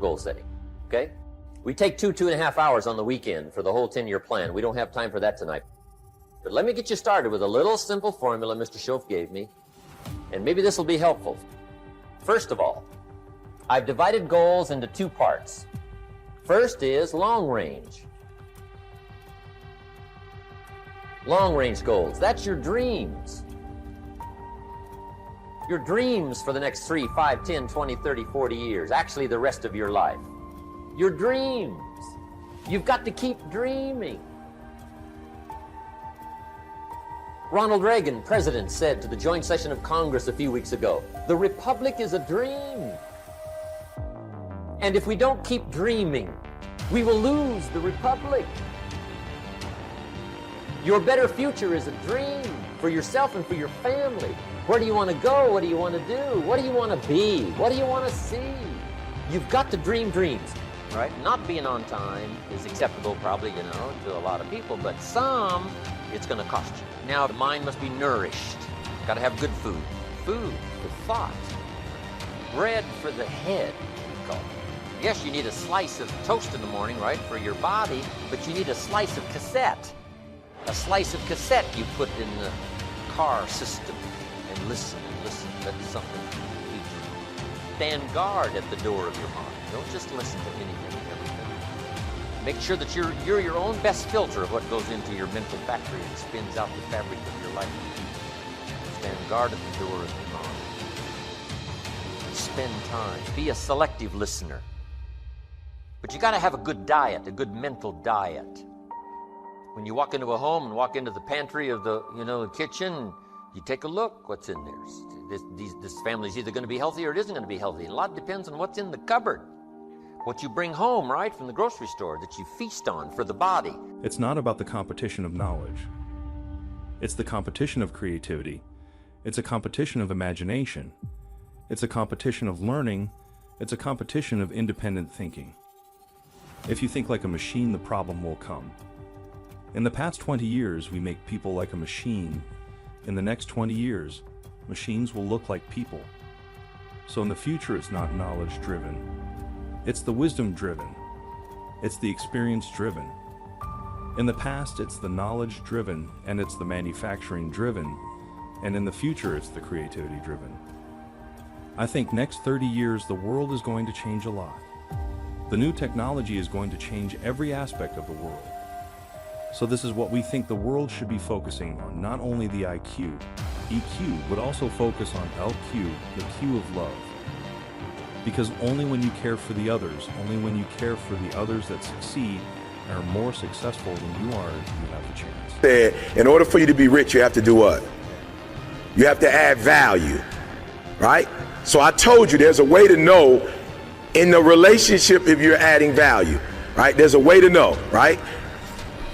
goal setting, okay? We take 2.5 hours on the weekend for the whole 10-year plan. We don't have time for that tonight. But let me get you started with a little simple formula Mr. Schoaf gave me, and maybe this will be helpful. First of all, I've divided goals into two parts. First is long range. Long range goals, that's your dreams. Your dreams for the next 3, 5, 10, 20, 30, 40 years, actually the rest of your life. Your dreams. You've got to keep dreaming. Ronald Reagan, president, said to the joint session of Congress a few weeks ago, "The republic is a dream. And if we don't keep dreaming, we will lose the republic." Your better future is a dream for yourself and for your family. Where do you want to go? What do you want to do? What do you want to be? What do you want to see? You've got to dream dreams, right? Not being on time is acceptable probably, to a lot of people, but some, it's going to cost you. Now, the mind must be nourished. Got to have good food. Food for thought. Bread for the head, we call it. Yes, you need a slice of toast in the morning, right, for your body, but you need a slice of cassette. A slice of cassette you put in the car system and listen, let something feed you. Stand guard at the door of your mind. Don't just listen to anything and everything. Make sure that you're your own best filter of what goes into your mental factory and spins out the fabric of your life. Stand guard at the door of your mind. Spend time. Be a selective listener. But you got to have a good diet, a good mental diet. When you walk into a home and walk into the pantry of the kitchen, you take a look what's in there. This family's either going to be healthy or it isn't going to be healthy. A lot depends on what's in the cupboard. What you bring home, right, from the grocery store that you feast on for the body. It's not about the competition of knowledge. It's the competition of creativity. It's a competition of imagination. It's a competition of learning. It's a competition of independent thinking. If you think like a machine, the problem will come. In the past 20 years, we make people like a machine. In the next 20 years, machines will look like people. So in the future, it's not knowledge-driven. It's the wisdom-driven. It's the experience-driven. In the past, it's the knowledge-driven, and it's the manufacturing-driven. And in the future, it's the creativity-driven. I think next 30 years, the world is going to change a lot. The new technology is going to change every aspect of the world. So this is what we think the world should be focusing on, not only the IQ, EQ, but also focus on LQ, the Q of love. Because only when you care for the others, only when you care for the others that succeed and are more successful than you are, you have the chance. In order for you to be rich, you have to do what? You have to add value, right? So I told you there's a way to know in the relationship if you're adding value, right? There's a way to know, right?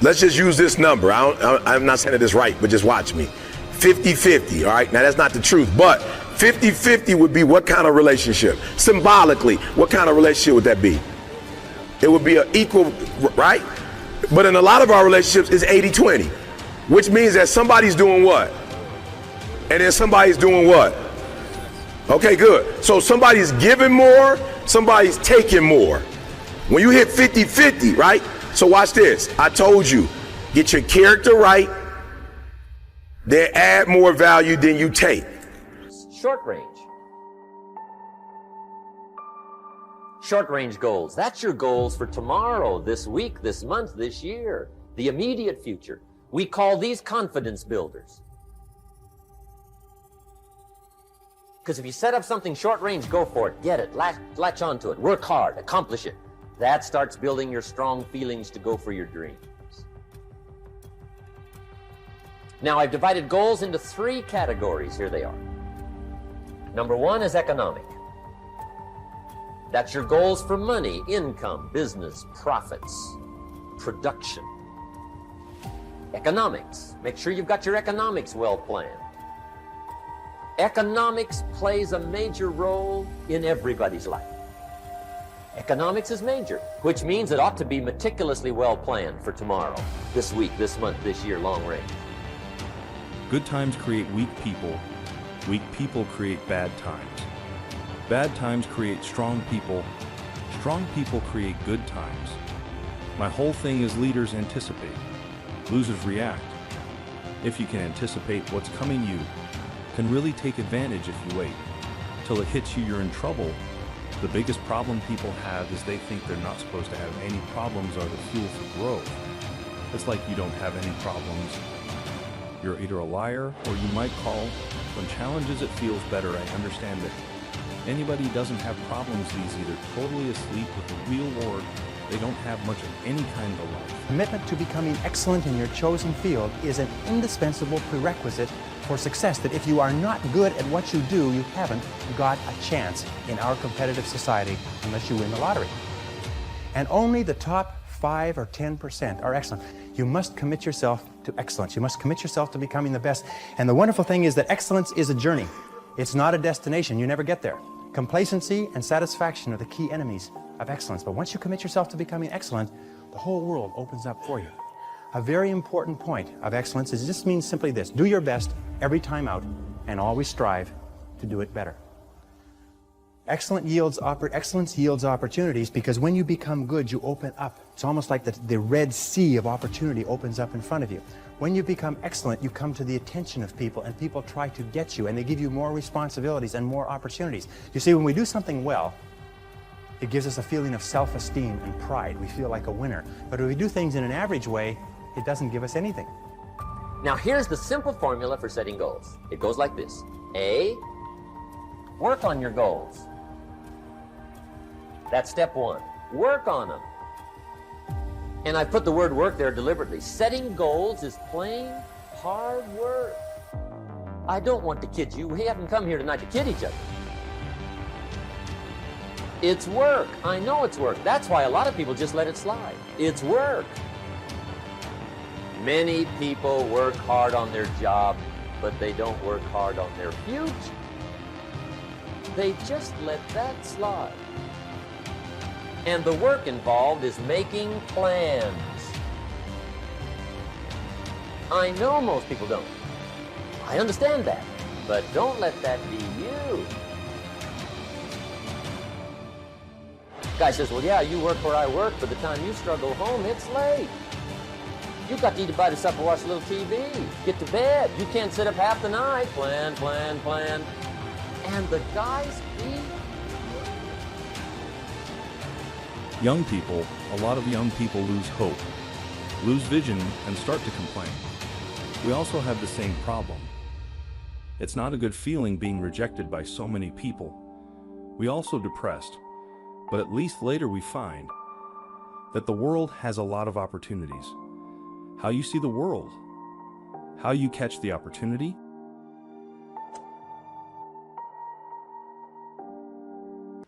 Let's just use this number. I'm not saying that it's right, but just watch me. 50-50, all right? Now, that's not the truth, but 50-50 would be what kind of relationship? Symbolically, what kind of relationship would that be? It would be an equal, right? But in a lot of our relationships, it's 80-20, which means that somebody's doing what? And then somebody's doing what? Okay, good. So somebody's giving more, somebody's taking more. When you hit 50-50, right? So watch this. I told you, get your character right, then add more value than you take. Short range. Short range goals. That's your goals for tomorrow, this week, this month, this year, the immediate future. We call these confidence builders. Because if you set up something short range, go for it, get it, latch onto it, work hard, accomplish it. That starts building your strong feelings to go for your dreams. Now, I've divided goals into 3 categories. Here they are. Number 1 is economic. That's your goals for money, income, business, profits, production. Economics. Make sure you've got your economics well planned. Economics plays a major role in everybody's life. Economics is major, which means it ought to be meticulously well planned for tomorrow, this week, this month, this year, long range. Good times create weak people. Weak people create bad times. Bad times create strong people. Strong people create good times. My whole thing is leaders anticipate, losers react. If you can anticipate what's coming, you can really take advantage. If you wait till it hits you, you're in trouble. The biggest problem people have is they think they're not supposed to have any problems are the fuel for growth. It's like you don't have any problems. You're either a liar or you might call. When challenges it feels better. I understand that anybody doesn't have problems. These either totally asleep with the wheel or they don't have much of any kind of life. Commitment to becoming excellent in your chosen field is an indispensable prerequisite for success, that if you are not good at what you do, you haven't got a chance in our competitive society unless you win the lottery. And only the top 5 or 10% are excellent. You must commit yourself to excellence. You must commit yourself to becoming the best. And the wonderful thing is that excellence is a journey. It's not a destination. You never get there. Complacency and satisfaction are the key enemies of excellence. But once you commit yourself to becoming excellent, the whole world opens up for you. A very important point of excellence is this means simply this: do your best every time out and always strive to do it better. Excellence yields opportunities, because when you become good, you open up. It's almost like the Red Sea of opportunity opens up in front of you. When you become excellent, you come to the attention of people, and people try to get you, and they give you more responsibilities and more opportunities. You see, when we do something well, it gives us a feeling of self-esteem and pride. We feel like a winner. But if we do things in an average way, it doesn't give us anything. Now here's the simple formula for setting goals. It goes like this. A, work on your goals. That's step 1. Work on them. And I put the word work there deliberately. Setting goals is plain hard work. I don't want to kid you. We haven't come here tonight to kid each other. It's work. I know it's work. That's why a lot of people just let it slide. It's work. Many people work hard on their job, but they don't work hard on their future. They just let that slide. And the work involved is making plans. I know most people don't. I understand that. But don't let that be you. Guy says, well, yeah, you work where I work. By the time you struggle home, it's late. You've got to eat a bite of supper, watch a little TV, get to bed. You can't sit up half the night. Plan, plan, plan. And the guys eat. Young people, a lot of young people lose hope, lose vision, and start to complain. We also have the same problem. It's not a good feeling being rejected by so many people. We also depressed, but at least later we find that the world has a lot of opportunities. How you see the world, how you catch the opportunity,